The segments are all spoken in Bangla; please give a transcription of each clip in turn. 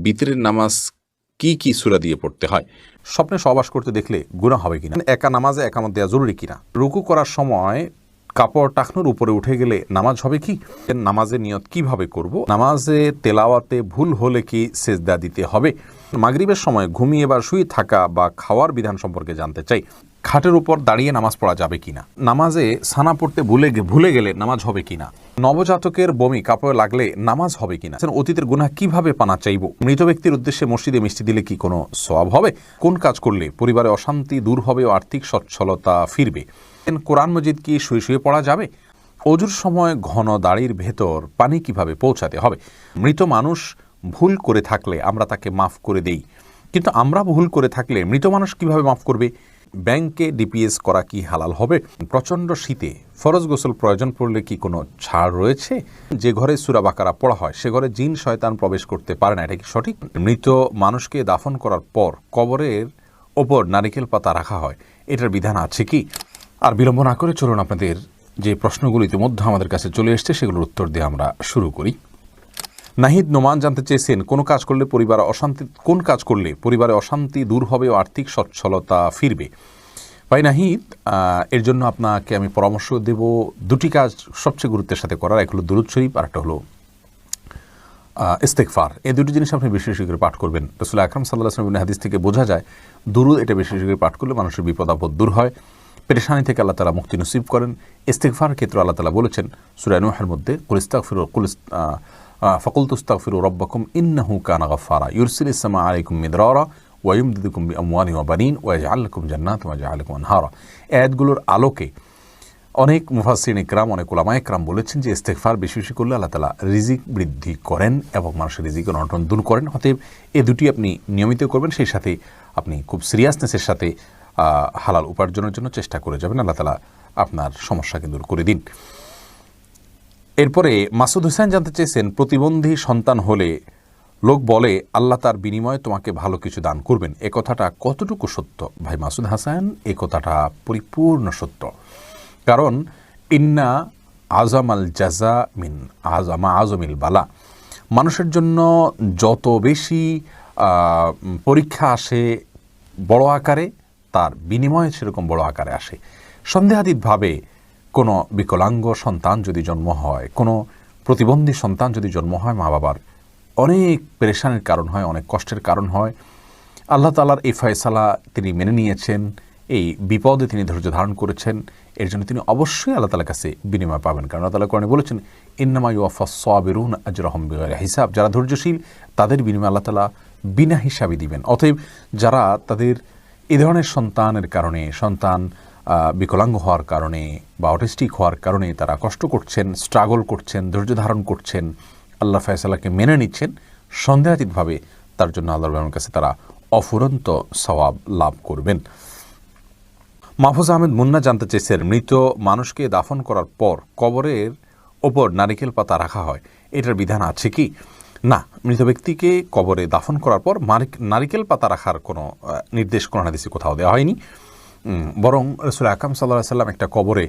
বিতরের নামাজ কি সূরা দিয়ে পড়তে হয়? স্বপ্নে সহবাস করতে দেখলে গুনাহ হবে কিনা, একা নামাজে একামত দেওয়া জরুরি কিনা, রুকু করার সময় কাপড় টাকনুর উপরে উঠে গেলে নামাজ হবে কি, নামাজের নিয়ত কিভাবে করব, নামাজে তেলাওয়াতে ভুল হলে কি সেজদা দিতে হবে, মাগরিবের সময় ঘুমিয়ে বা শুয়ে থাকা বা খাওয়ার বিধান সম্পর্কে জানতে চাই, খাটের উপর দাঁড়িয়ে নামাজ পড়া যাবে কিনা, নামাজে সানা পড়তে ভুলে গেলে নামাজ হবে কিনা, নবজাতকের বমি কাপড়ে লাগলে নামাজ হবে কিনা, অতীতের গুনাহ কিভাবে পানা চাইব, মৃত ব্যক্তির উদ্দেশ্যে মসজিদে মিষ্টি দিলে কি কোনো সওয়াব হবে, কোন কাজ করলে পরিবারে অশান্তি দূর হবে ও আর্থিক সচ্ছলতা ফিরবে, কোরআন মজিদ কি শুয়ে শুয়ে পড়া যাবে, অজুর সময় ঘন দাড়ির ভেতর পানি কিভাবে পৌঁছাতে হবে, মৃত মানুষ ভুল করে থাকলে আমরা তাকে মাফ করে দেই, কিন্তু আমরা ভুল করে থাকলে মৃত মানুষ কিভাবে মাফ করবে, ব্যাংকে ডিপিএস করা কি হালাল হবে, প্রচণ্ড শীতে ফরজ গোসল প্রয়োজন পড়লে কি কোনো ছাড় রয়েছে, যে ঘরে সূরা বাকারা পড়া হয় সে ঘরে জিন শয়তান প্রবেশ করতে পারে না, এটা কি সঠিক, মৃত মানুষকে দাফন করার পর কবরের ওপর নারিকেল পাতা রাখা হয়, এটার বিধান আছে কি। আর বিলম্ব না করে চলুন আপনাদের যে প্রশ্নগুলো ইতিমধ্যে আমাদের কাছে চলে এসছে সেগুলোর উত্তর দিয়ে আমরা শুরু করি। নাহিদ নোমান জানতে চেয়েছেন কোন কাজ করলে পরিবারে অশান্তি দূর হবে ও আর্থিক সচ্ছলতা ফিরবে। ভাই নাহিদ, এর জন্য আপনাকে আমি পরামর্শ দেব দুটি কাজ সবচেয়ে গুরুত্বের সাথে করার, এক হলো দুরূদ শরীফ আর একটা হলো ইস্তেগফার। এই দুটি জিনিস আপনি বেশি বেশি করে পাঠ করবেন। রাসূল আকরাম সাল্লাল্লাহু আলাইহি ওয়াসাল্লামের হাদিস থেকে বোঝা যায় দুরূদ এটা বেশি বেশি করে পাঠ করলে মানুষের বিপদ আপদ দূর হয়, পেরেশানি থেকে আল্লাহ তাআলা মুক্তি নসিব করেন। ইস্তেগফার ক্ষেত্রে আল্লাহ তাআলা বলেছেন সূরা নূহের মধ্যে ফাকুলতু ইস্তাগফিরু রাব্বাকুম ইন্নাহু কানা গাফফারা ইউরসিলিস সামা আলাইকুম মিদরারা ওয়া ইউমদিদুকুম বিআমওয়ালিন ওয়া বানিন ওয়া ইয়াজআল লাকুম জান্নাতিন ওয়া ইয়াজআল লাকুম আনহারা। আয়াতগুলোর আলোকে অনেক মুফাসসিরিন ইকরাম, অনেক উলামা ইকরাম বলেছেন যে ইস্তেগফার বেশি বেশি করলে আল্লাহ তাআলা রিজিক বৃদ্ধি করেন এবং মানুষের রিজিকের অনটন দূর করেন। অতএব এই দুটি আপনি নিয়মিত করবেন, সেই সাথে আপনি খুব সিরিয়াসনেসের সাথে হালাল উপার্জনের জন্য চেষ্টা করে যাবেন, আল্লাহ তাআলা আপনার সমস্যাকে দূর করে দিন। এরপরে মাসুদ হোসেন জানতে চেয়েছেন প্রতিবন্ধী সন্তান হলে লোক বলে আল্লাহ তার বিনিময়ে তোমাকে ভালো কিছু দান করবেন, এ কথাটা কতটুকু সত্য? ভাই মাসুদ হাসান, এ কথাটা পরিপূর্ণ সত্য, কারণ ইন্না আজামাল জাজা মিন আজমিল বালা। মানুষের জন্য যত বেশি পরীক্ষা আসে বড় আকারে, তার বিনিময়ে সেরকম বড় আকারে আসে। সন্দেহাতীতভাবে কোনো বিকলাঙ্গ সন্তান যদি জন্ম হয়, কোনো প্রতিবন্ধী সন্তান যদি জন্ম হয়, মা বাবার অনেক পেরেশানির কারণ হয়, অনেক কষ্টের কারণ হয়। আল্লাহ তাআলার এই ফয়সালা তিনি মেনে নিয়েছেন, এই বিপদে তিনি ধৈর্য ধারণ করেছেন, এর জন্য তিনি অবশ্যই আল্লাহ তাআলার কাছে বিনিময় পাবেন। কারণ আল্লাহ তাআলা কোরআনে বলেছেন ইন্নামা ইউওয়াফাস সাবিরুনা আজরাহুম বিগাইরি হিসাব, যারা ধৈর্যশীল তাদের বিনিময় আল্লাহ তাআলা বিনা হিসাবে দিবেন। অতএব যারা তাদের এই ধরনের সন্তানের কারণে, সন্তান বিকলাঙ্গ হওয়ার কারণে বা অটিস্টিক হওয়ার কারণে তারা কষ্ট করছেন, স্ট্রাগল করছেন, ধৈর্য ধারণ করছেন, আল্লাহ ফয়সালাকে মেনে নিচ্ছেন, সন্দেহাতীতভাবে তার জন্য আল্লাহর কাছে তারা অফুরন্ত সওয়াব লাভ করবেন। মাহফুজ আহমেদ মুন্না জানতে চেয়েছেন মৃত মানুষকে দাফন করার পর কবরের ওপর নারিকেল পাতা রাখা হয়, এটার বিধান আছে কি? না, মৃত ব্যক্তিকে কবরে দাফন করার পর নারিকেল পাতা রাখার কোনো নির্দেশ কোরআন হাদিসে কোথাও দেওয়া হয়নি। বরং রাসূল আকরাম সাল্লাল্লাহু আলাইহি ওয়াসাল্লাম একটা কবরে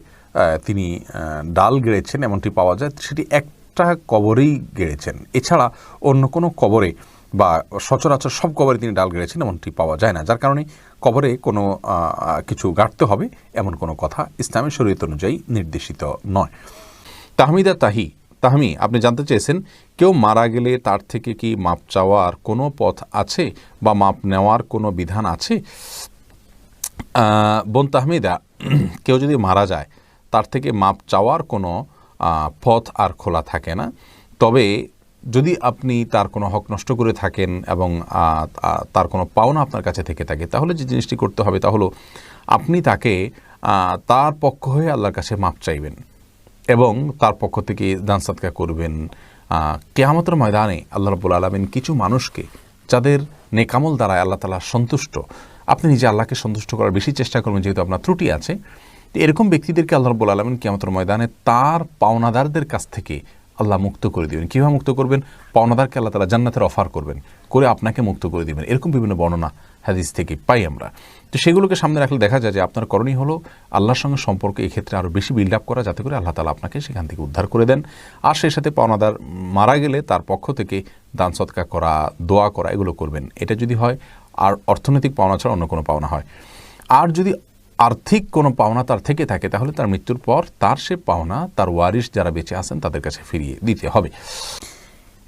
তিনি ডাল গেড়েছেন এমনটি পাওয়া যায়, সেটি একটা কবরেই গেড়েছেন, এছাড়া অন্য কোনো কবরে বা সচরাচর সব কবরে তিনি ডাল গেড়েছেন এমনটি পাওয়া যায় না, যার কারণে কবরে কোনো কিছু গাড়তে হবে এমন কোনো কথা ইসলামী শরীয়ত অনুযায়ী নির্দেশিত নয়। তাহমি আপনি জানতে চেয়েছেন কেউ মারা গেলে তার থেকে কি মাপ চাওয়ার কোনো পথ আছে বা মাপ নেওয়ার কোনো বিধান আছে? বোন তাহমিদা, কেউ যদি মারা যায় তার থেকে মাপ চাওয়ার কোনো পথ আর খোলা থাকে না। তবে যদি আপনি তার কোনো হক নষ্ট করে থাকেন এবং তার কোনো পাওনা আপনার কাছে থেকে থাকে, তাহলে যে জিনিসটি করতে হবে তা হলো আপনি তাকে তার পক্ষ হয়ে আল্লাহর কাছে মাপ চাইবেন এবং তার পক্ষ থেকে দান সাদকা করবেন। কিয়ামতের ময়দানে আল্লাহ রাব্বুল আলামিন কিছু মানুষকে যাদের নেকামল দ্বারা আল্লাহ তাআলা সন্তুষ্ট, আপনি নিজে আল্লাহকে সন্তুষ্ট করার বেশি চেষ্টা করবেন যেহেতু আপনার ত্রুটি আছে, এরকম ব্যক্তিদেরকে আল্লাহ রাব্বুল আলামিন কিয়ামতের ময়দানে তার পাওনাদারদের কাছ থেকে আল্লাহ মুক্ত করে দিবেন। কীভাবে মুক্ত করবেন? পাওনাদারকে আল্লাহ তাআলা জান্নাতের অফার করবেন, করে আপনাকে মুক্ত করে দিবেন। এরকম বিভিন্ন বর্ণনা হাদিস থেকে পাই আমরা। তো সেগুলোকে সামনে রাখলে দেখা যায় যে আপনার করণীয় হলো আল্লাহর সঙ্গে সম্পর্ক এই ক্ষেত্রে আরও বেশি বিল্ড আপ করা, যাতে করে আল্লাহ তাআলা আপনাকে সেখান থেকে উদ্ধার করে দেন। আর সেই সাথে পাওনাদার মারা গেলে তার পক্ষ থেকে দান সদকা করা, দোয়া করা, এগুলো করবেন। এটা যদি হয় আর অর্থনৈতিক পাওনা ছাড়া অন্য কোনো পাওনা হয়। আর যদি আর্থিক কোনো পাওনা তার থেকে থাকে তাহলে তার মৃত্যুর পর তার সে পাওনা তার ওয়ারিশ যারা বেঁচে আছেন তাদের কাছে ফিরিয়ে দিতে হবে।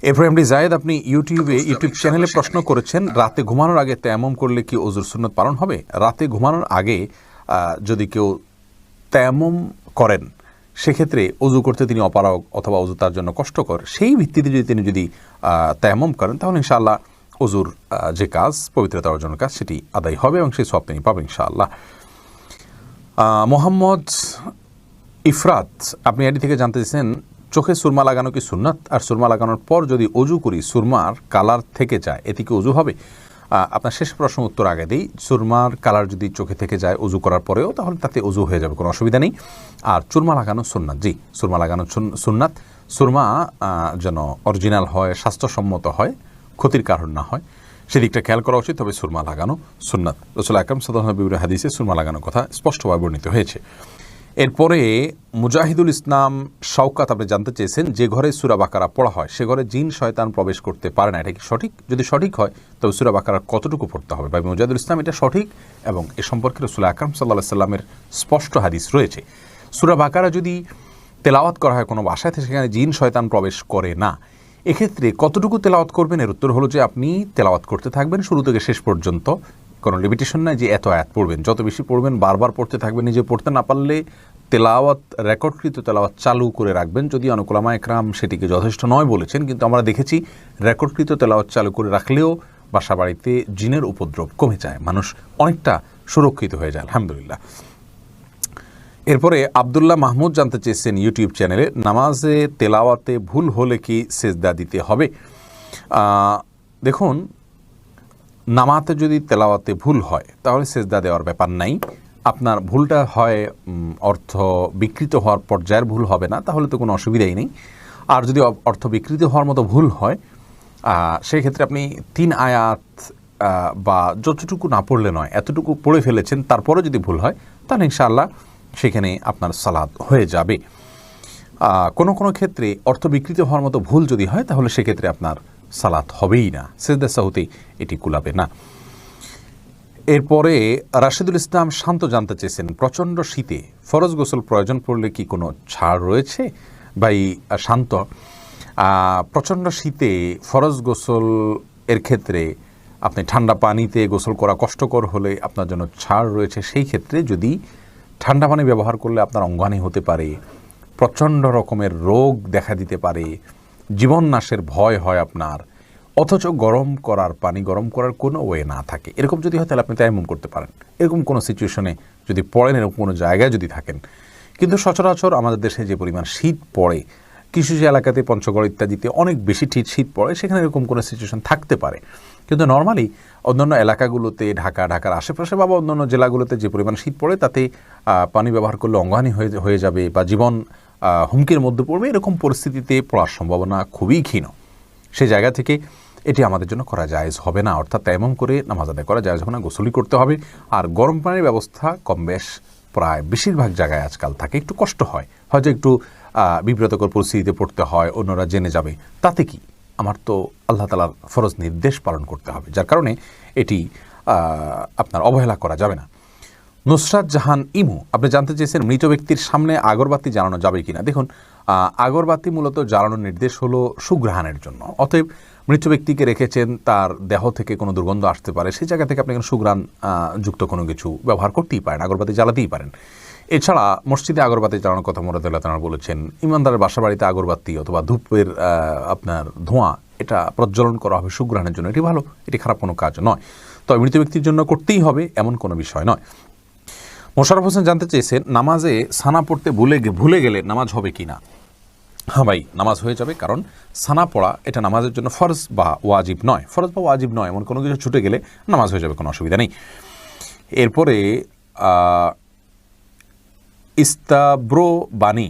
এরপরে এমডি জায়েদ, আপনি ইউটিউব চ্যানেলে প্রশ্ন করেছেন, রাতে ঘুমানোর আগে তায়াম্মুম করলে কি ওযুর সুন্নত পালন হবে? রাতে ঘুমানোর আগে যদি কেউ তায়াম্মুম করেন সেক্ষেত্রে অজু করতে তিনি অপারগ অথবা অজু তার জন্য কষ্টকর, সেই ভিত্তিতে তিনি তায়াম্মুম করেন তাহলে ইনশাআল্লাহ অজুর যে কাজ, পবিত্রতা অর্জনের কাজ, সেটি আদায় হবে এবং সেই সওয়াব তিনি পাবেন ইনশাআল্লাহ। মোহাম্মদ ইফরাত, আপনি এটি থেকে জানতে চাইছেন, চোখে সুরমা লাগানো কি সুন্নাত? আর সুরমা লাগানোর পর যদি অজু করি সুরমার কালার থেকে যায় এতে কি অজু হবে? আপনার শেষ প্রশ্ন উত্তর আগে দিই। সুরমার কালার যদি চোখে থেকে যায় অজু করার পরেও তাহলে তাতে অজু হয়ে যাবে, কোনো অসুবিধা নেই। আর চুরমা লাগানো সুন্নাত, জি সুরমা লাগানো সুন্নাত। সুরমা যেন অরিজিনাল হয়, স্বাস্থ্যসম্মত হয়, ক্ষতির কারণ না হয়, সেদিকটা খেয়াল করা উচিত। তবে সুরমা লাগানো সুন্নাত। রাসূল আকরাম সাল্লাল্লাহু আলাইহি ওয়াসাল্লামের হাদিসে সুরমা লাগানোর কথা স্পষ্টভাবে বর্ণিত হয়েছে। এরপরে মুজাহিদুল ইসলাম শওকাত, আপনি জানতে চেয়েছেন, যে ঘরে সূরা বাকারা পড়া হয় সে ঘরে জিন শয়তান প্রবেশ করতে পারে না, এটা কি সঠিক? যদি সঠিক হয় তবে সূরা বাকারা কতটুকু পড়তে হবে? ভাই মুজাহিদুল ইসলাম, এটা সঠিক এবং এ সম্পর্কে রাসূল আকরাম সাল্লাল্লাহু আলাইহি ওয়াসাল্লামের স্পষ্ট হাদিস রয়েছে। সূরা বাকারা যদি তেলাওয়াত করা হয় কোনো বাসায়, সেখানে জিন শয়তান প্রবেশ করে না। এক্ষেত্রে কতটুকু তেলাওয়াত করবেন? এর উত্তর হলো যে আপনি তেলাওয়াত করতে থাকবেন শুরু থেকে শেষ পর্যন্ত, কোনো লিমিটেশন নাই যে এত আয়াত পড়বেন। যত বেশি পড়বেন, বারবার পড়তে থাকবেন। নিজে পড়তে না পারলে তেলাওয়াত, রেকর্ডকৃত তেলাওয়াত চালু করে রাখবেন। যদি অনেক উলামা একরাম সেটিকে যথেষ্ট নয় বলেছেন, কিন্তু আমরা দেখেছি রেকর্ডকৃত তেলাওয়াত চালু করে রাখলেও বাসা বাড়িতে জিনের উপদ্রব কমে যায়, মানুষ অনেকটা সুরক্ষিত হয়ে যায় আলহামদুলিল্লাহ। এরপরে আব্দুল্লাহ মাহমুদ জানতে চেয়েছেন ইউটিউব চ্যানেলে, নামাজে তেলাওয়াতে ভুল হলে কি সেজদা দিতে হবে? দেখুন, নামাতে যদি তেলাওয়াতে ভুল হয় তাহলে সেজদা দেওয়ার ব্যাপার নাই। আপনার ভুলটা হয় অর্থ বিকৃত হওয়ার পর্যায়ের ভুল হবে না, তাহলে তো কোনো অসুবিধাই নেই। আর যদি অর্থ বিকৃত হওয়ার মতো ভুল হয় সেই ক্ষেত্রে আপনি 3 আয়াত বা যতটুকু না পড়লে নয় এতটুকু পড়ে ফেলেছেন, তারপরে যদি ভুল হয় তাহলে ইনশাআল্লাহ সেখানে আপনার সালাত হয়ে যাবে। কোনো কোনো ক্ষেত্রে অর্থ বিকৃত হওয়ার মতো ভুল যদি হয় তাহলে সেক্ষেত্রে আপনার সালাত হবেই না, সেজদা সাহুতে এটি কুলাবে না। এরপরে রাশেদুল ইসলাম শান্ত জানতে চেয়েছেন, প্রচণ্ড শীতে ফরজ গোসল প্রয়োজন পড়লে কি কোনো ছাড় রয়েছে? ভাই শান্ত, প্রচণ্ড শীতে ফরজ গোসল এর ক্ষেত্রে আপনি ঠান্ডা পানিতে গোসল করা কষ্টকর হলে আপনার জন্য ছাড় রয়েছে। সেই ক্ষেত্রে যদি ঠান্ডা পানি ব্যবহার করলে আপনার অঙ্গহানি হতে পারে, প্রচণ্ড রকমের রোগ দেখা দিতে পারে, জীবন নাশের ভয় হয় আপনার, অথচ গরম করার কোনো ওয়ে না থাকে, এরকম যদি হয় তাহলে আপনি তায়াম্মুম করতে পারেন। এরকম কোনো সিচুয়েশনে যদি পড়েন, এরকম কোনো জায়গায় যদি থাকেন। কিন্তু সচরাচর আমাদের দেশে যে পরিমাণ শীত পড়ে, কিছু কিছু এলাকাতে পঞ্চগড় ইত্যাদিতে অনেক বেশি শীত পড়ে, সেখানে এরকম কোনো সিচুয়েশন থাকতে পারে। কিন্তু নর্মালি অন্যান্য এলাকাগুলোতে, ঢাকার আশেপাশে বা অন্যান্য জেলাগুলোতে যে পরিমাণ শীত পড়ে তাতে পানি ব্যবহার করলে অঙ্গহানি হয়ে যাবে বা জীবন হুমকির মধ্যে পড়বে, এরকম পরিস্থিতিতে পড়ার সম্ভাবনা খুবই ক্ষীণ। সেই জায়গা থেকে এটি আমাদের জন্য করা জায়েজ হবে না, অর্থাৎ তায়াম্মুম করে নামাজ আদায় করা জায়েজ হবে না, গোসলই করতে হবে। আর গরম পানির ব্যবস্থা কম বেশ প্রায় বেশিরভাগ জায়গায় আজকাল থাকে, একটু কষ্ট হয়, হয়তো একটু বিব্রতকর পরিস্থিতিতে পড়তে হয়, অন্যরা জেনে যাবে, তাতে কি, আমার তো আল্লাহ তাআলার ফরজ নির্দেশ পালন করতে হবে, যার কারণে এটি আপনার অবহেলা করা যাবে না। নুসরাত জাহান ইমু, আপনি জানতে চেয়েছেন মৃত ব্যক্তির সামনে আগরবাতি জ্বালানো যাবে কিনা। দেখুন, আগরবাতি মূলত জ্বালানোর নির্দেশ হলো সুঘ্রাণের জন্য, অতএব মৃত ব্যক্তিকে রেখেছেন, তার দেহ থেকে কোনো দুর্গন্ধ আসতে পারে, সেই জায়গা থেকে আপনি সুঘ্রাণ যুক্ত কোনো কিছু ব্যবহার করতেই পারেন, আগরবাতি জ্বালাতেই পারেন। এছাড়া মসজিদে আগরবাতি জ্বালানোর কথা মুরাদুল্লাহ তাআলা বলেছেন। ইমানদারের বাসা বাড়িতে আগরবাতি অথবা ধূপের আপনার ধোঁয়া এটা প্রজ্বলন করা হবে সুঘ্রাণের জন্য, এটি ভালো, এটি খারাপ কোনো কাজ নয়, তবে মৃত ব্যক্তির জন্য করতেই হবে এমন কোনো বিষয় নয়। মোশাররফ হোসেন জানতে চেয়েছেন, নামাজে সানা পড়তে ভুলে গেলে নামাজ হবে কি না। হ্যাঁ ভাই, নামাজ হয়ে যাবে, কারণ সানা পড়া এটা নামাজের জন্য ফরজ বা ওয়াজিব নয়, এমন কোনো কিছু ছুটে গেলে নামাজ হয়ে যাবে, কোনো অসুবিধা নেই। এরপরে ইস্তাব্রো বাণী,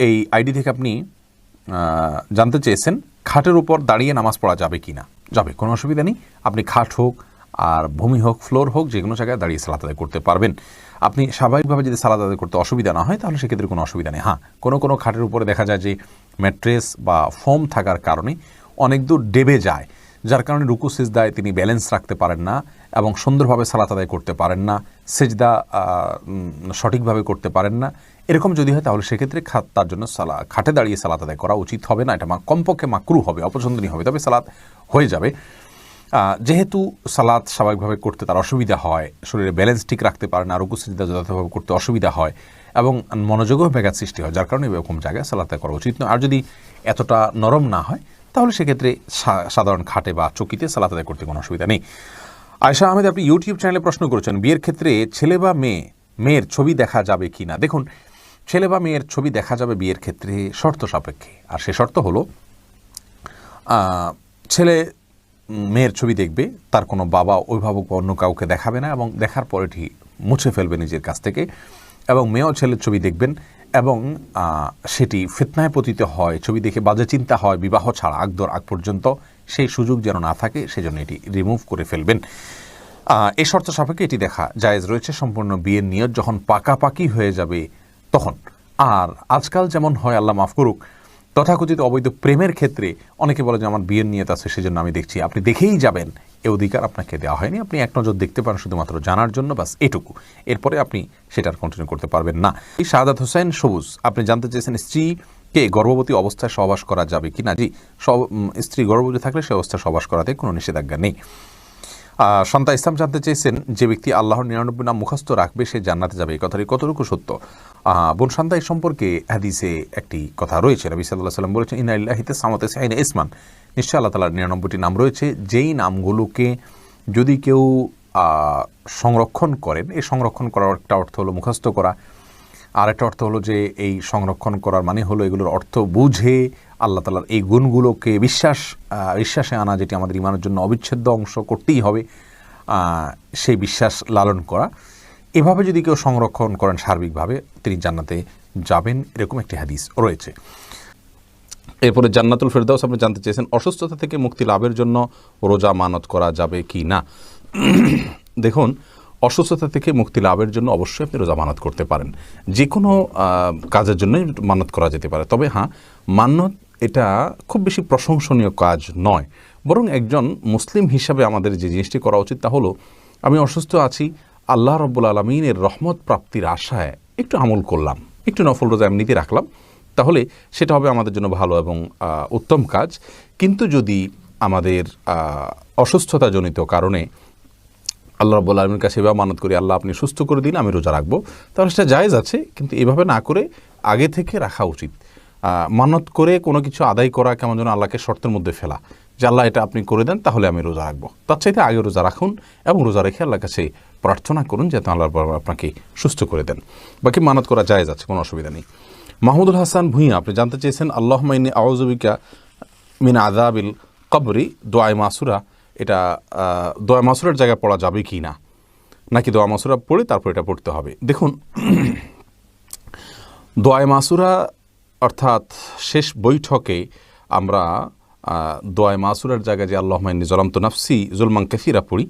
এই আইডি থেকে আপনি জানতে চেয়েছেন, খাটের উপর দাঁড়িয়ে নামাজ পড়া যাবে কি না। যাবে, কোনো অসুবিধা নেই। আপনি খাট হোক আর ভূমি হোক, ফ্লোর হোক, যে কোনো জায়গায় দাঁড়িয়ে সালাত আদায় করতে পারবেন। আপনি স্বাভাবিকভাবে যদি সালাত আদায় করতে অসুবিধা না হয় তাহলে সেক্ষেত্রে কোনো অসুবিধা নেই। হ্যাঁ, কোনো খাটের উপরে দেখা যায় যে ম্যাট্রেস বা ফোম থাকার কারণে অনেক দূর ডেবে যায়, যার কারণে রুকু সিজদায় তিনি ব্যালেন্স রাখতে পারেন না এবং সুন্দরভাবে সালাত আদায় করতে পারেন না, সেজদা সঠিকভাবে করতে পারেন না। এরকম যদি হয় তাহলে সেক্ষেত্রে তার জন্য খাটে দাঁড়িয়ে সালাত আদায় করা উচিত হবে না, এটা কমপক্ষে মাকরু হবে, অপছন্দনীয় হবে, তবে সালাত হয়ে যাবে। যেহেতু সালাত স্বাভাবিকভাবে করতে তার অসুবিধা হয়, শরীরে ব্যালেন্স ঠিক রাখতে পারে না, রুকু সিজদা যথাযথভাবে করতে অসুবিধা হয় এবং মনোযোগও ব্যাঘাত সৃষ্টি হয়, যার কারণে এরকম জায়গায় সালাত করা উচিত নয়। আর যদি এতটা নরম না হয় তাহলে সেক্ষেত্রে সাধারণ খাটে বা চকিতে সালাত আদায় করতে কোনো অসুবিধা নেই। আয়েশা আহমেদ, আপনি ইউটিউব চ্যানেলে প্রশ্ন করেছেন, বিয়ের ক্ষেত্রে ছেলে বা মেয়ের ছবি দেখা যাবে কি না। দেখুন, ছেলে বা মেয়ের ছবি দেখা যাবে বিয়ের ক্ষেত্রে শর্ত সাপেক্ষে, আর সে শর্ত হলো ছেলে মেয়ের ছবি দেখবে, তার কোনো বাবা অভিভাবক বা অন্য কাউকে দেখাবে না এবং দেখার পর এটি মুছে ফেলবে নিজের কাছ থেকে, এবং মেয়েও ছেলের ছবি দেখবেন এবং সেটি ফিতনায় পতিত হয়, ছবি দেখে বাজে চিন্তা হয় বিবাহ ছাড়া আগ পর্যন্ত, সেই সুযোগ যেন না থাকে সেজন্য এটি রিমুভ করে ফেলবেন। এই শর্ত সাপেক্ষে এটি দেখা জায়েজ রয়েছে সম্পূর্ণ বিয়ের নিয়ত যখন পাকাপাকি হয়ে যাবে তখন। আর আজকাল যেমন হয়, আল্লাহ মাফ করুক, তথাকথিত অবৈধ প্রেমের ক্ষেত্রে অনেকে বলে যে আমার বিয়ের নিয়ত আছে সেজন্য আমি দেখছি, আপনি দেখেই যাবেন, এ অধিকার আপনাকে দেওয়া হয়নি। আপনি এক নজর দেখতে পারেন শুধুমাত্র জানার জন্য, বাস এটুকু, এরপরে আপনি সেটার কন্টিনিউ করতে পারবেন না। শাহাদাত হোসেন সবুজ, আপনি জানতে চেয়েছেন স্ত্রীকে গর্ভবতী অবস্থায় সহবাস করা যাবে কি না। জি, স্ত্রী গর্ভবতী থাকলে সে অবস্থায় সহবাস করাতে কোনো নিষেধাজ্ঞা নেই। সন্তা ইসলাম জানতে চেয়েছেন, যে ব্যক্তি আল্লাহর 99 নাম মুখস্থ রাখবে সে জান্নাতে যাবে, এই কথাটি কতটুকু সত্য। বোন সন্তা এই সম্পর্কে হাদিসে একটি কথা রয়েছে, নবী সাল্লাল্লাহু আলাইহি ওয়াসাল্লাম বলেছেন, ইন্না লিল্লাহি তাসআইনা ইসমান, নিশ্চয় আল্লাহ তাআলার 99টি নাম রয়েছে, যেই নামগুলোকে যদি কেউ সংরক্ষণ করেন, এই সংরক্ষণ করার একটা অর্থ হলো মুখস্থ করা, আর একটা অর্থ হলো যে এই সংরক্ষণ করার মানে হলো এগুলোর অর্থ বুঝে আল্লাহ তাআলার এই গুণগুলোকে বিশ্বাসে আনা, যেটি আমাদের ঈমানের জন্য অবিচ্ছেদ্য অংশ, করতেই হবে, সেই বিশ্বাস লালন করা। এভাবে যদি কেউ সংরক্ষণ করেন সার্বিকভাবে, তিনি জান্নাতে যাবেন, এরকম একটি হাদিস রয়েছে। এরপরে জান্নাতুল ফেরদাউস আপনি জানতে চেয়েছেন, অসুস্থতা থেকে মুক্তি লাভের জন্য রোজা মানত করা যাবে কি না। দেখুন, অসুস্থতা থেকে মুক্তি লাভের জন্য অবশ্যই আপনি রোজা মানত করতে পারেন, যে কোনো কাজের জন্যই মানত করা যেতে পারে। তবে হ্যাঁ, মানত এটা খুব বেশি প্রশংসনীয় কাজ নয়, বরং একজন মুসলিম হিসাবে আমাদের যে জিনিসটি করা উচিত তা হলো, আমি অসুস্থ আছি, আল্লাহ রাব্বুল আলামিনের রহমত প্রাপ্তির আশায় একটু আমল করলাম, একটু নফল রোজা এমনিতে রাখলাম, তাহলে সেটা হবে আমাদের জন্য ভালো এবং উত্তম কাজ। কিন্তু যদি আমাদের অসুস্থতাজনিত কারণে আল্লাহ রাব্বুল আলামিনের কাছে এভাবে মানত করি, আল্লাহ আপনি সুস্থ করে দিন, আমি রোজা রাখবো, তাহলে সেটা জায়েজ আছে, কিন্তু এভাবে না করে আগে থেকে রাখা উচিত। মানত করে কোনো কিছু আদায় করা কেমন যেন আল্লাহকে শর্তের মধ্যে ফেলা, যে আল্লাহ এটা আপনি করে দেন তাহলে আমি রোজা রাখবো। তার চাইতে আগে রোজা রাখুন এবং রোজা রেখে আল্লাহর কাছে প্রার্থনা করুন যাতে আল্লাহ আপনাকে সুস্থ করে দেন। বাকি মানত করা জায়েজ আছে, কোনো অসুবিধা নেই। মাহমুদুল হাসান ভূঁইয়া আপনি জানতে চেয়েছেন, আল্লাহুম্মা ইন্নী আউযু বিকা মিন আযাবিল কবরি, দোয়া মাসুরা, এটা দোয়া মাসুরার জায়গায় পড়া যাবে কি না, নাকি দোয়া মাসুরা পড়ে তারপর এটা পড়তে হবে। দেখুন, দোয়া মাসুরা অর্থাৎ শেষ বৈঠকে আমরা দোয়া মাসুরার জায়গায় যে আল্লাহুম্মা ইন্নী যালামতু নাফসি যুলমান কাসীরা পড়ি,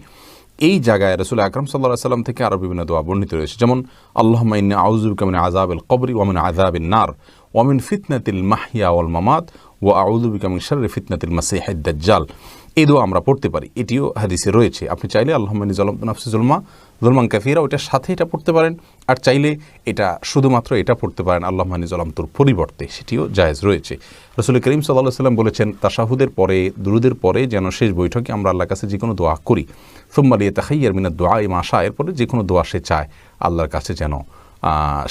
এই জায়গায় রাসূল আকরাম সাল্লাল্লাহু আলাইহি ওয়াসাল্লাম থেকে আরও বিভিন্ন দোয়া বর্ণিত রয়েছে, যেমন আল্লাহুম্মা ইন্নী আউযু বিকা মিন আযাবিল কবরি ওয়া মিন আযাবিন নার ওয়া মিন ফিতনাতিল মাহইয়া ওয়াল মামাত ওয়া আউযু বিকা মিন শাররি ফিতনাতিল মাসীহিদ দাজ্জাল। এই দোয়া আমরা পড়তে পারি, এটিও হাদিসে রয়েছে। আপনি চাইলে আল্লাহুম্মা ইন্নী যালামতু নাফসি যুলমান কাসীরা ওইটার সাথে এটা পড়তে পারেন, আর চাইলে এটা শুধুমাত্র এটা পড়তে পারেন আল্লাহুম্মা ইন্নী যালামতুর পরিবর্তে, সেটিও জায়েজ রয়েছে। রাসূল করিম সাল্লাল্লাহু আলাইহি ওয়াসাল্লাম বলেছেন, তাশাহুদের পরে, দুরুদের পরে যেন শেষ বৈঠকে আমরা আল্লাহর কাছে যে কোনো দোয়া করি, সুম্মা লিয়াতাখাইয়ার মিনাদ দুআ মা শা, এরপরে যে কোনো দোয়া সে চায় আল্লাহর কাছে যেন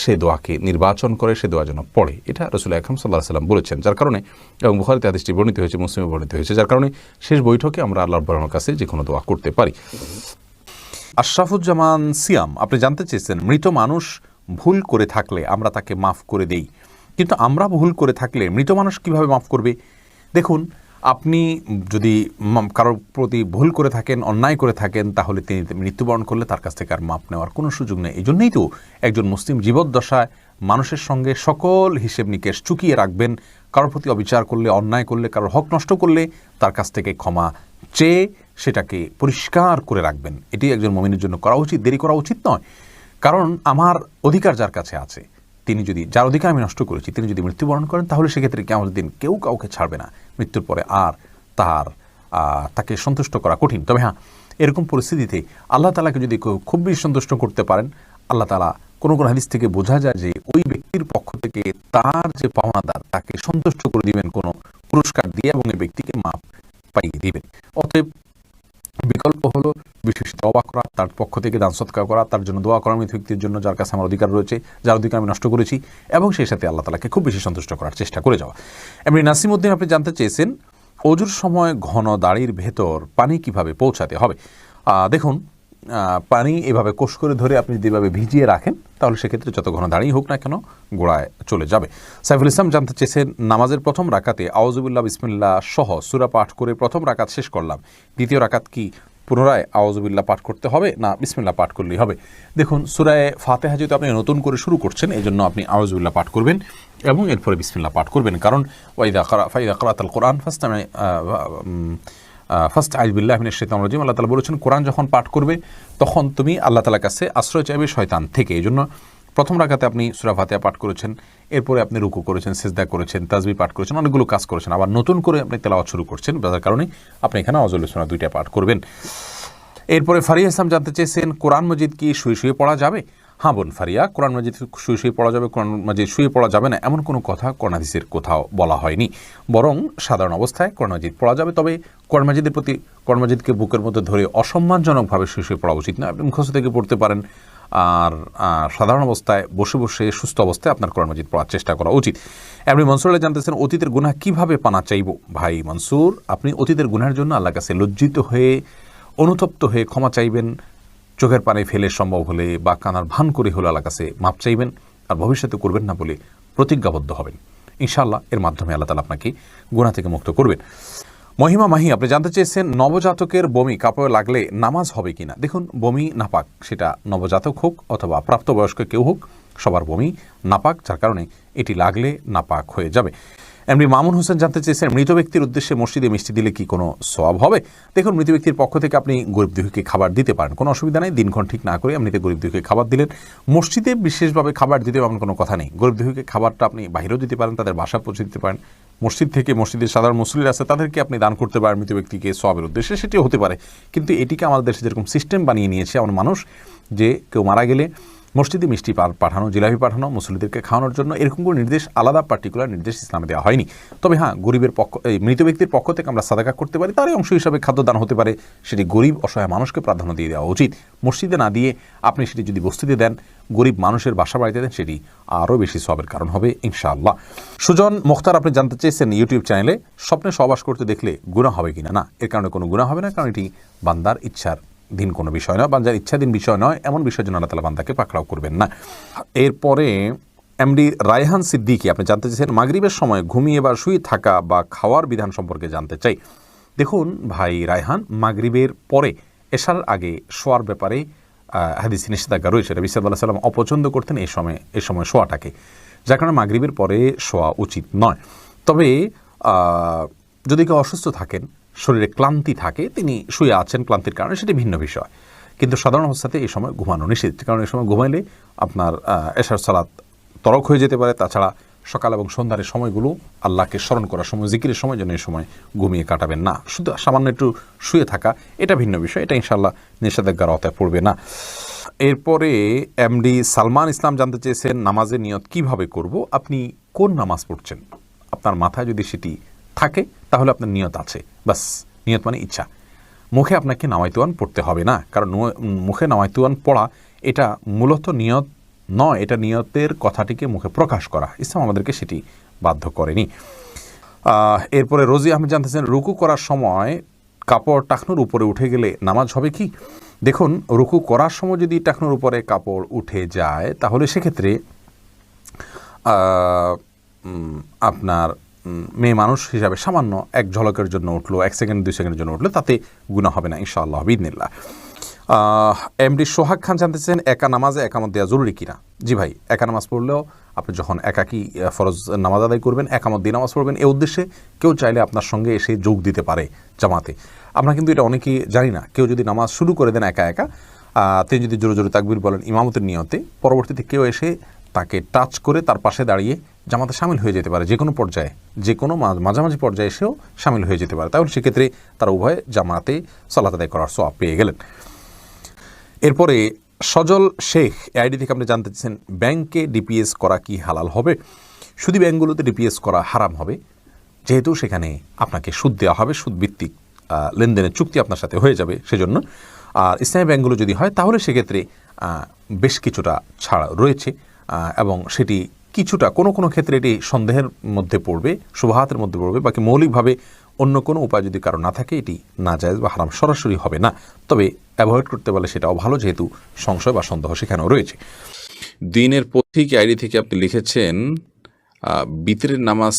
সে দোয়াকে নির্বাচন করে, সে দোয়া যেন পড়ে, এটা রাসূল আকরাম সাল্লাল্লাহু আলাইহি ওয়াসাল্লাম বলেছেন। যার কারণে, এবং বুখারীতে হাদিসটি বর্ণিত হয়েছে, মুসলিমে বর্ণিত হয়েছে, যার কারণে শেষ বৈঠকে আমরা আল্লাহর কাছে যে কোনো দোয়া করতে পারি। আশরাফুজ্জামান সিয়াম আপনি জানতে চেয়েছেন, মৃত মানুষ ভুল করে থাকলে আমরা তাকে মাফ করে দেই, কিন্তু আমরা ভুল করে থাকলে মৃত মানুষ কিভাবে মাফ করবে। দেখুন, আপনি যদি কারোর প্রতি ভুল করে থাকেন, অন্যায় করে থাকেন, তাহলে তিনি মৃত্যুবরণ করলে তার কাছ থেকে আর মাপ নেওয়ার কোনো সুযোগ নেই। এই জন্যই তো একজন মুসলিম জীবদ্দশায় মানুষের সঙ্গে সকল হিসেব নিকেশ চুকিয়ে রাখবেন। কারোর প্রতি অবিচার করলে, অন্যায় করলে, কারোর হক নষ্ট করলে তার কাছ থেকে ক্ষমা চেয়ে সেটাকে পরিষ্কার করে রাখবেন। এটি একজন মুমিনের জন্য করা উচিত, দেরি করা উচিত নয়। কারণ আমার অধিকার যার কাছে আছে, তিনি যদি, যার অধিকার আমি নষ্ট করেছি, তিনি যদি মৃত্যুবরণ করেন, তাহলে সেক্ষেত্রে কিয়ামতের দিন কেউ কাউকে ছাড়বে না। মৃত্যুর পরে আর তাকে সন্তুষ্ট করা কঠিন। তবে হ্যাঁ, এরকম পরিস্থিতিতে আল্লাহ তাআলাকে যদি খুব বেশি সন্তুষ্ট করতে পারেন, আল্লাহ তাআলা কোনো হাদিস থেকে বোঝা যায় যে ওই ব্যক্তির পক্ষ থেকে তার যে পাওনাদার তাকে সন্তুষ্ট করে দিবেন কোনো পুরস্কার দিয়ে, এবং এই ব্যক্তিকে মাপ পাইয়ে দিবেন। অতএব বিকল্প হলো বিশেষ তওবা করা, তার পক্ষ থেকে দান সদকা করা, তার জন্য দোয়া করা মৃত ব্যক্তির জন্য যার কাছে আমার অধিকার রয়েছে, যার অধিকার আমি নষ্ট করেছি, এবং সেই সাথে আল্লাহ তাআলাকে খুব বেশি সন্তুষ্ট করার চেষ্টা করে যাওয়া। এমনি নাসিমউদ্দিন আপনি জানতে চেয়েছেন অজুর সময় ঘন দাড়ির ভেতর পানি কিভাবে পৌঁছাতে হবে। দেখুন, পানি এভাবে কোষ করে ধরে আপনি যদি এভাবে ভিজিয়ে রাখেন তাহলে সেক্ষেত্রে যত ঘন দাঁড়িয়ে হোক না কেন গোড়ায় চলে যাবে। সাইফুল ইসলাম জানতে চেয়েছেন নামাজের প্রথম রাকাতে আউযুবিল্লাহ বিসমিল্লাহ সহ সূরা পাঠ করে প্রথম রাকাত শেষ করলাম, দ্বিতীয় রাকাত কি পুনরায় আউযুবিল্লাহ পাঠ করতে হবে না বিসমিল্লাহ পাঠ করলেই হবে? দেখুন, সূরায়ে ফাতিহা যেহেতু আপনি নতুন করে শুরু করছেন, এই জন্য আপনি আউযুবিল্লাহ পাঠ করবেন এবং এরপরে বিসমিল্লাহ পাঠ করবেন। কারণ ফাইদা ক্রাআতাল কুরআন ফাস্তাইয বিল্লাহি মিনাশ শাইতানির রাজিম, আল্লাহ তাআলা বলেছেন কোরআন যখন পাঠ করবে তখন তুমি আল্লাহ তাআলার কাছে আশ্রয় চাইবে শয়তান থেকে। এই জন্য প্রথম রাকাতে আপনি সূরা ফাতিহা পাঠ করেছেন, এরপরে আপনি রুকু করেছেন, সিজদা করেছেন, তাসবিহ পাঠ করেছেন, অনেকগুলো কাজ করেছেন, আবার নতুন করে আপনি তেলাওয়াত শুরু করছেন, যার কারণে আপনি এখানে আউযুবিল্লাহ সূরা দুইটা পাঠ করবেন। এরপরে ফারিয়া ইসলাম জানতে চেয়েছেন কোরআন মাজিদ কি শুয়ে শুয়ে পড়া যাবে? হ্যাঁ বোন ফারিয়া, কোরআন মাজিদ শুয়ে শুয়ে পড়া যাবে, কোরআন মাজিদ শুয়ে পড়া যাবে না এমন কোনো কথা কোরআন হাদিসের কোথাও বলা হয়নি, বরং সাধারণ অবস্থায় কোরআন মাজিদ পড়া যাবে। তবে কোরআন মাজিদের প্রতি কোরআন মাজিদকে বুকের মধ্যে ধরে অসম্মানজনকভাবে শুয়ে শুয়ে পড়া উচিত না। আপনি মুখস্থ থেকে পড়তে পারেন, আর সাধারণ অবস্থায় বসে বসে সুস্থ অবস্থায় আপনার কোরআন মাজিদ পড়ার চেষ্টা করা উচিত। আপনি মনসুর আলী জানতেছেন অতীতের গুনাহ কিভাবে পানা চাইব? ভাই মনসুর, আপনি অতীতের গুনাহের জন্য আল্লাহর কাছে লজ্জিত হয়ে অনুতপ্ত হয়ে ক্ষমা চাইবেন, চোখের পানি ফেলে সম্ভব হলে বা কানার ভান করে হলে আল্লাহর কাছে মাপ চাইবেন, আর ভবিষ্যতে করবেন না বলে প্রতিজ্ঞাবদ্ধ হবেন। ইনশাআল্লাহ এর মাধ্যমে আল্লাহ তাআলা আপনাকে গুনাহ থেকে মুক্ত করবেন। মহিমা মাহি আপনি জানতে চেয়েছেন নবজাতকের বমি কাপড়ে লাগলে নামাজ হবে কিনা? দেখুন, বমি নাপাক, সেটা নবজাতক হোক অথবা প্রাপ্তবয়স্ক কেউ হোক, সবার বমি নাপাক, যার কারণে এটি লাগলে নাপাক হয়ে যাবে। এমনি মামুন হোসেন জানতে চেয়েছেন মৃত ব্যক্তির উদ্দেশ্যে মসজিদে মিষ্টি দিলে কি কোনো সওয়াব হবে? দেখুন, মৃত ব্যক্তির পক্ষ থেকে আপনি গরিব দুঃখীকে খাবার দিতে পারেন, কোনো অসুবিধা নেই। দিনক্ষণ ঠিক না করে এমনিতে গরিব দুঃখীকে খাবার দিলেন। মসজিদে বিশেষভাবে খাবার দিতে এমন কোনো কথা নেই। গরিব দুঃখীকে খাবারটা আপনি বাইরেও দিতে পারেন, তাদের বাসা পৌঁছে দিতে পারেন। মসজিদ থেকে মসজিদের সাধারণ মুসল্লি আছে তাদেরকে আপনি দান করতে পারেন মৃত ব্যক্তিকে সওয়াবের উদ্দেশ্যে, সেটিও হতে পারে। কিন্তু এটিকে আমাদের দেশে যেরকম সিস্টেম বানিয়ে নিয়েছে এমন মানুষ, যে কেউ মারা গেলে মসজিদে মিষ্টি পাঠানো, জিলাপি পাঠানো মুসল্লিদেরকে খাওয়ানোর জন্য, এরকম কোনো নির্দেশ, আলাদা পার্টিকুলার নির্দেশ ইসলামে দেওয়া হয়নি। তবে হ্যাঁ, গরিবের মৃত ব্যক্তির পক্ষ থেকে আমরা সাদাকা করতে পারি, তারই অংশ হিসাবে খাদ্যদান হতে পারে, সেটি গরিব অসহায় মানুষকে প্রাধান্য দিয়ে দেওয়া উচিত। মসজিদে না দিয়ে আপনি সেটি যদি বস্তিতে দেন, গরিব মানুষের বাসা বাড়িতে দেন, সেটি আরও বেশি সওয়াবের কারণ হবে ইনশাআল্লাহ। সুজন মুখতার আপনি জানতে চেয়েছেন ইউটিউব চ্যানেলে স্বপ্নে সহবাস করতে দেখলে গুনাহ হবে কিনা? না, এর কারণে কোনো গুনাহ হবে না, কারণ এটি বান্দার ইচ্ছার দিন কোনো বিষয় নয়, বান্দার ইচ্ছাধীন বিষয় নয়, এমন বিষয়ের জন্য আল্লাহ তাআলা বান্দাকে পাকড়াও করবেন না। এরপরে এমডি রায়হান সিদ্দিকী আপনি জানতে চেয়েছেন মাগরিবের সময় ঘুমিয়ে বা শুয়ে থাকা বা খাওয়ার বিধান সম্পর্কে জানতে চাই। দেখুন ভাই রায়হান, মাগরিবের পরে এশার আগে শোয়ার ব্যাপারে হাদিসে নিষেধাজ্ঞা রয়েছে। নবী সাল্লাল্লাহু আলাইহি ওয়াসাল্লাম অপছন্দ করতেন এই সময় শোয়াটাকে, যার কারণে মাগরিবের পরে শোয়া উচিত নয়। তবে যদি কেউ অসুস্থ থাকেন, শরীরে ক্লান্তি থাকে, তিনি শুয়ে আছেন ক্লান্তির কারণে, সেটি ভিন্ন বিষয়। কিন্তু সাধারণ অবস্থাতে এই সময় ঘুমানো নিষেধ, কারণ এই সময় ঘুমাইলে আপনার এশার সালাত তরক হয়ে যেতে পারে। তাছাড়া সকাল এবং সন্ধ্যার সময়গুলো আল্লাহকে স্মরণ করার সময়, জিকিরের সময় যেন এই সময় ঘুমিয়ে কাটাবেন না। শুধু সামান্য একটু শুয়ে থাকা এটা ভিন্ন বিষয়, এটা ইনশাআল্লাহ নিষেধাজ্ঞার আওতায় পড়বে না। এরপরে এমডি সালমান ইসলাম জানতে চেয়েছেন নামাজের নিয়ত কিভাবে করব? আপনি কোন নামাজ পড়ছেন আপনার মাথায় যদি সেটি থাকে তাহলে আপনার নিয়ত আছে, বাস। নিয়ত মানে ইচ্ছা। মুখে আপনাকে নাওয়াইতুয়ান পড়তে হবে না, কারণ মুখে নাওয়াইতুয়ান পড়া এটা মূলত নিয়ত নয়, এটা নিয়তের কথাটিকে মুখে প্রকাশ করা। ইসলাম আমাদেরকে সেটি বাধ্য করেনি। এরপরে রোজি আহমেদ জানতেছেন রুকু করার সময় কাপড় টাকনুর উপরে উঠে গেলে নামাজ হবে কি? দেখুন, রুকু করার সময় যদি টাকনুর উপরে কাপড় উঠে যায় তাহলে সেক্ষেত্রে আপনার মেয়ে মানুষ হিসাবে সামান্য এক ঝলকের জন্য উঠলো, 1 সেকেন্ড 2 সেকেন্ডের জন্য উঠলো, তাতে গুনাহ হবে না ইনশাআল্লাহ বিইذনিল্লাহ। এমডি সোহাগ খান জানতেছেন একা নামাজে একামত দেওয়া জরুরি কিনা? জি ভাই, একা নামাজ পড়লেও আপনি যখন একাকী ফরজ নামাজ আদায় করবেন, একামত দিয়ে নামাজ পড়বেন, এই উদ্দেশ্যে কেউ চাইলে আপনার সঙ্গে এসে যোগ দিতে পারে জামাতে। আমরা কিন্তু এটা অনেকেই জানি না। কেউ যদি নামাজ শুরু করে দেন একা একা, তিনি যদি জোরে জোরে তাকবীর বলেন ইমামতের নিয়তে, পরবর্তীতে কেউ এসে তাকে টাচ করে তার পাশে দাঁড়িয়ে জামাতে শামিল হয়ে যেতে পারে, যে কোনো পর্যায়ে, যে কোনো মাঝামাঝি পর্যায়ে এসেও শামিল হয়ে যেতে পারে, তাহলে সেক্ষেত্রে তারা উভয়ে জামাতে সালাত আদায় করার সওয়াব পেয়ে গেলেন। এরপরে সজল শেখ আইডি থেকে আপনি জানতে চাচ্ছেন, ব্যাংকে ডিপিএস করা কি হালাল হবে? সুদী ব্যাংকগুলোতে ডিপিএস করা হারাম হবে, যেহেতু সেখানে আপনাকে সুদ দেওয়া হবে, সুদভিত্তিক লেনদেনের চুক্তি আপনার সাথে হয়ে যাবে সেজন্য। আর ইসলামী ব্যাংকগুলো যদি হয় তাহলে সেক্ষেত্রে বেশ কিছুটা ছাড় রয়েছে, এবং সেটি কিছুটা কোনো কোনো ক্ষেত্রে এটি সন্দেহের মধ্যে পড়বে, শুবহাতের মধ্যে পড়বে, বাকি মৌলিকভাবে অন্য কোনো উপায় যদি কারো না থাকে এটি নাজায়েজ বা হারাম সরাসরি হবে না, তবে অ্যাভয়েড করতে পারলে সেটাও ভালো, যেহেতু সংশয় বা সন্দেহ সেখানেও রয়েছে। দিনের পথিক আইডি থেকে আপনি লিখেছেন, বিতরের নামাজ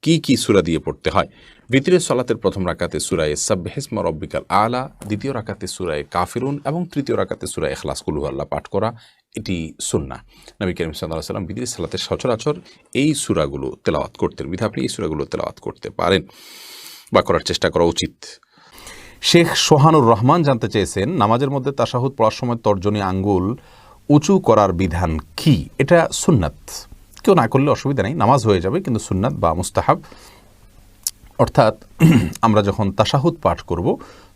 কি কি সূরা দিয়ে পড়তে হয়? বিতরের সালাতের প্রথম রাকাতে সূরায়ে সাব্বিহিসমা রব্বিকাল আলা, দ্বিতীয় রাকাতে সূরায়ে কাফিরুন এবং তৃতীয় রাকাতে সূরা ইখলাস কুল হুয়াল্লাহ পাঠ করা, এটি সুন্নাহ। নবী করিম সাল্লাল্লাহু আলাইহি ওয়াসাল্লাম বিতরের সালাতে সচরাচর এই সূরাগুলো তেলাওয়াত করতেন, বিধায় আপনি এই সূরাগুলো তেলাওয়াত করতে পারেন বা করার চেষ্টা করা উচিত। শেখ সোহানুর রহমান জানতে চেয়েছেন, নামাজের মধ্যে তাশাহুদ পড়ার সময় তর্জনী আঙ্গুল উঁচু করার বিধান কি? এটা সুন্নাত, কেউ না করলে অসুবিধা নেই, নামাজ হয়ে যাবে, কিন্তু সুন্নাত বা মুস্তাহাব। অর্থাৎ আমরা যখন তাশাহুদ পাঠ করব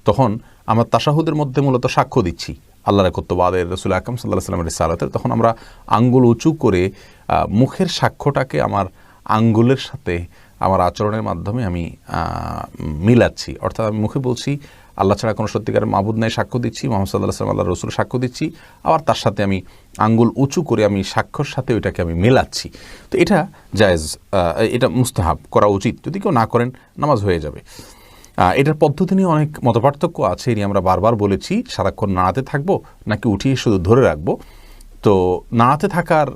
তখন আমরা তাশাহুদের মধ্যে মূলত সাক্ষ্য দিচ্ছি আল্লাহর একত্ববাদের, রাসূল আকরাম সাল্লাল্লাহু আলাইহি ওয়াসাল্লামের রিসালাতের, তখন আমরা আঙ্গুল উঁচু করে মুখের সাক্ষ্যটাকে আমার আঙ্গুলের সাথে আমার আচরণের মাধ্যমে আমি মিলাচ্ছি। অর্থাৎ আমি মুখে বলছি আল্লাহ ছাড়া কোনো সত্যিকারের মাবুদ নাই, সাক্ষ্য দিচ্ছি, মুহাম্মদ সাল্লাল্লাহু আলাইহি ওয়াসাল্লাম আল্লাহর রাসূল সাক্ষ্য দিচ্ছি, আবার তার সাথে আমি আঙ্গুল উঁচু করে আমি সাক্ষ্যর সাথে ওইটাকে আমি মেলাচ্ছি। তো এটা জায়েজ, এটা মুস্তাহাব, করা উচিত। যদি কেউ না করেন নামাজ হয়ে যাবে। এটার পদ্ধতি নিয়ে অনেক মতপার্থক্য আছে, এটি আমরা বারবার বলেছি। সারাক্ষণ নাড়াতে থাকবো নাকি উঠিয়ে শুধু ধরে রাখবো? তো নাড়াতে থাকার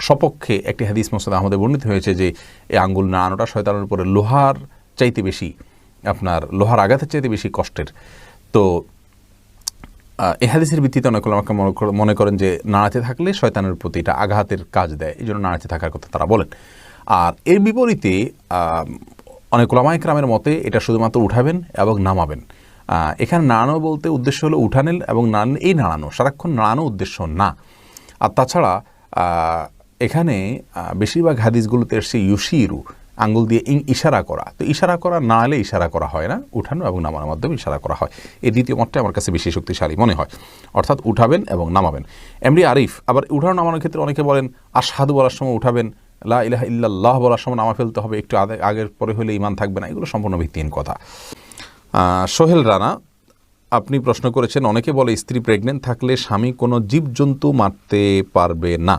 সপক্ষে একটি হাদিস মুসনাদ আহমদে বর্ণিত হয়েছে যে এই আঙ্গুল নাড়ানোটা শয়তানের উপরে লোহার চাইতে বেশি, আপনার লোহার আঘাতের চাইতে বেশি কষ্টের। তো এই হাদিসের ভিত্তিতে অনেক আমাকে মনে করেন যে নাড়াতে থাকলে শয়তানের প্রতি এটা আঘাতের কাজ দেয়, এই জন্য নাড়াতে থাকার কথা তারা বলেন। আর এর বিপরীতে অনেক উলামায়ে কেরামের মতে এটা শুধুমাত্র উঠাবেন এবং নামাবেন। এখানে নাড়ানো বলতে উদ্দেশ্য হলো উঠানেন এবং নাড়ানো, এই নাড়ানো, সারাক্ষণ নাড়ানো উদ্দেশ্য না। আর তাছাড়া এখানে বেশিরভাগ হাদিসগুলোতে এসছে ইউশিরু, আঙ্গুল দিয়ে ইশারা করা। তো ইশারা করা না হলে ইশারা করা হয় না, উঠানো এবং নামানোর মাধ্যমে ইশারা করা হয়। এই দ্বিতীয় মতটা আমার কাছে বেশি শক্তিশালী মনে হয়, অর্থাৎ উঠাবেন এবং নামাবেন। এমডি আরিফ আবার উঠানো নামানোর ক্ষেত্রে অনেকে বলেন আশহাদু বলার সময় উঠাবেন, লা ইলাহা ইল্লাল্লাহ বলার সময় নামা ফেলতে হবে, একটু আগের পরে হলে ঈমান থাকবে না, এগুলো সম্পূর্ণ ভিত্তিহীন কথা। সোহেল রানা আপনি প্রশ্ন করেছেন, অনেকে বলে স্ত্রী প্রেগনেন্ট থাকলে স্বামী কোনো জীবজন্তু মারতে পারবে না,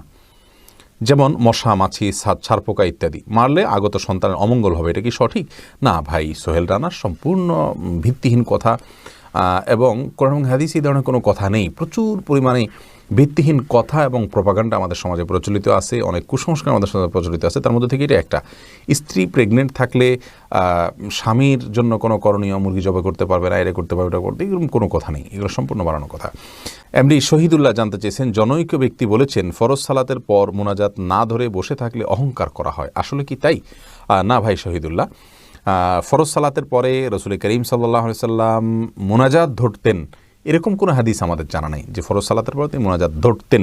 যেমন মশা, মাছি, ছারপোকা ইত্যাদি, মারলে আগত সন্তানের অমঙ্গল হবে, এটা কি সঠিক? না ভাই সোহেল রানা, সম্পূর্ণ ভিত্তিহীন কথা, এবং কোরআন এবং হাদিস এই ধরনের কোনো কথা নেই। প্রচুর পরিমাণে ভিত্তিহীন কথা এবং প্রপাগান্ডা আমাদের সমাজে প্রচলিত আছে, অনেক কুসংস্কার আমাদের সমাজে প্রচলিত আছে। তার মধ্যে থেকে এটা একটা, স্ত্রী প্রেগনেন্ট থাকলে স্বামীর জন্য কোনো করণীয়, মুরগি জবাই করতে পারবে না, এটা করতে পারবে, এটা করতে, এরকম কোনো কথা নেই, এগুলো সম্পূর্ণ বানানো কথা। এমডি শহীদুল্লাহ জানতে চেয়েছেন, জনৈক ব্যক্তি বলেছেন ফরজ সালাতের পর মুনাজাত না ধরে বসে থাকলে অহংকার করা হয়, আসলে কি তাই? না ভাই শহীদুল্লাহ, ফরজ সালাতের পরে রাসূল করিম সাল্লাল্লাহু আলাইহি ওয়াসাল্লাম মুনাজাত ধরতেন এরকম কোনো হাদিস আমাদের জানা নেই যে ফরজ সালাতের পরে তিনি মুনাজাত ধরতেন।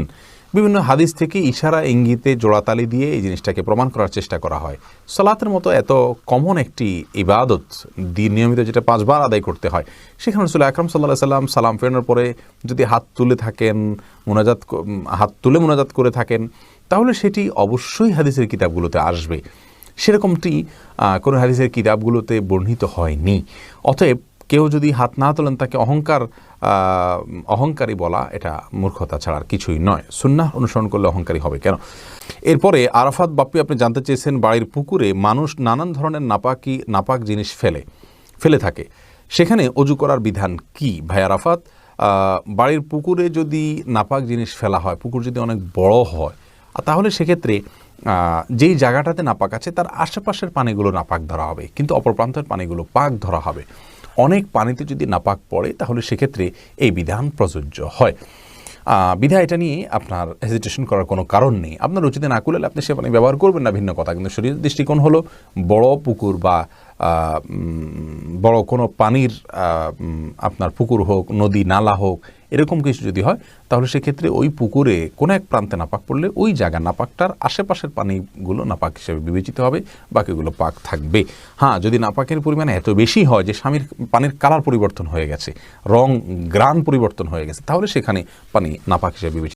বিভিন্ন হাদিস থেকে ইশারা ইঙ্গিতে জোড়াতালি দিয়ে এই জিনিসটাকে প্রমাণ করার চেষ্টা করা হয়। সালাতের মতো এত কমন একটি ইবাদত, নিয়মিত যেটা 5 বার আদায় করতে হয়, সেখানে রাসূল আকরাম সাল্লাল্লাহু আলাইহি ওয়াসাল্লাম সালাম ফেরানোর পরে যদি হাত তুলে থাকেন, হাত তুলে মুনাজাত করে থাকেন, তাহলে সেটি অবশ্যই হাদিসের কিতাবগুলোতে আসবে। সেরকমটি কোনো হাদিসের কিতাবগুলোতে বর্ণিত হয়নি। অতএব কেউ যদি হাত না তোলেন তাকে অহংকারী বলা, এটা মূর্খতা ছাড়া আর কিছুই নয়। সুন্নাহ অনুসরণ করলে অহংকারী হবে কেন? এরপরে আরাফাত বাপ্পি আপনি জানতে চেয়েছেন, বাড়ির পুকুরে মানুষ নানান ধরনের নাপাক জিনিস ফেলে থাকে, সেখানে অজু করার বিধান কি? ভাই আরাফাত, বাড়ির পুকুরে যদি নাপাক জিনিস ফেলা হয়, পুকুর যদি অনেক বড় হয়, তাহলে সেক্ষেত্রে যেই জায়গাটাতে নাপাক আছে তার আশেপাশের পানিগুলো নাপাক ধরা হবে, কিন্তু অপর প্রান্তের পানিগুলো পাক ধরা হবে। অনেক পানিতে যদি নাপাক পড়ে তাহলে সেক্ষেত্রে এই বিধান প্রযোজ্য হয়। বিধায় এটা নিয়ে আপনার হেজিটেশন করার কোনো কারণ নেই। আপনার রুচিতে না করলে আপনি সে পানি ব্যবহার করবেন না, ভিন্ন কথা। কিন্তু শরীরের দৃষ্টিকোণ হলো বড় পুকুর বা বড় কোনো পানির আপনার পুকুর হোক, নদী নালা হোক, এরকম কিছু যদি হয় তাহলে সেক্ষেত্রে ওই পুকুরে কোনো এক প্রান্তে নাপাক পড়লে ওই জায়গা নাপাকটার আশেপাশের পানিগুলো নাপাক হিসেবে বিবেচিত হবে, বাকিগুলো পাক থাকবে। হ্যাঁ, যদি নাপাকের পরিমাণ এত বেশি হয় যে স্বামীর পানির কালার পরিবর্তন হয়ে গেছে, রং গ্রান পরিবর্তন হয়ে গেছে, তাহলে সেখানে পানি নাপাক হিসেবে বিবেচিত